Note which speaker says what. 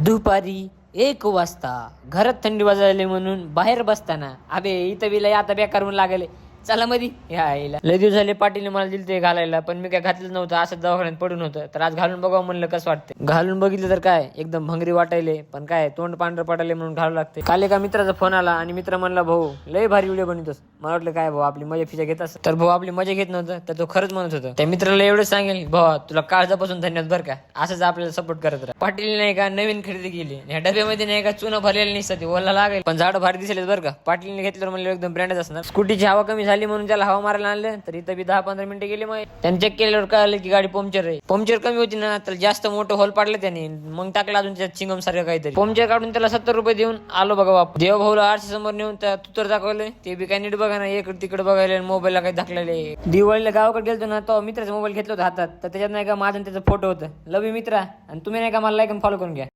Speaker 1: दुपारी 1 वाजता घरात थंडी वाजायला म्हणून बाहेर बसताना अबे इथं बिला आता बेकार म्हणून लागले. चला मधी यायला लय दिवस झाले. पाटीलने मला दिलं ते घालायला, पण मी काय घातलं नव्हतं, असं दवाखान्यात पडून होतं. तर आज घालून बघावं म्हणलं कसं वाटतं. घालून बघितलं तर काय एकदम भंगरी वाटायले, पण काय तोंड पांढरं पडायले म्हणून घालू लागते. काल एका मित्राचा फोन आला आणि मित्र म्हणला, भाऊ लय भारी व्हिडिओ बनवतोस. मला वाटलं काय भाऊ आपली मजा फिजा घेत असं. तर भाऊ आपली मजा घेत नव्हतं, तर तो खरंच म्हणत होतं. त्या मित्राला एवढं सांगेल, भाऊ तुला काळजापासून धन्यवाद बरं का, असंच आपल्याला सपोर्ट करत राहा. पाटील नाही का नवीन खरेदी केली, या डब्यामध्ये नाही का चुना भरलेलं नाही, ओला लागेल पण झाड भारी दिसेल बरं का. पाटीलने घेतल्यावर म्हणलं एकदम ब्रँडच असणार. स्कूटीची हवा कमी झाली म्हणून त्याला हवा मारायला आणलं, तर इथं बी 10-15 मिनिटं गेली. मग त्यांनी चेक केल्यावर कळालं की गाडी पंक्चर आहे. पंक्चर कमी होती ना, तर जास्त मोठं होल पाडलं त्याने, मग टाकलं अजून त्यात चिंगम सारखं काहीतरी. पंक्चर काढून त्याला 70 रुपये देऊन आलो बघा बाप. देवभाऊला आरशी समोर नेऊन त्या तुतर दाखवले, ते बी काय नीट बघा ना, इकडे तिकडे बघायला, मोबाईलला काही दाखवलेले. दिवाळीला गावाकडे गेलतो ना, तो मित्राचा मोबाईल घेतला होता हातात, तर त्याच्यात नाही का माझा त्याचा फोटो होतं. लव यू मित्रा, आणि तुम्ही नाही का मला लाईक आणि फॉलो करून घ्या.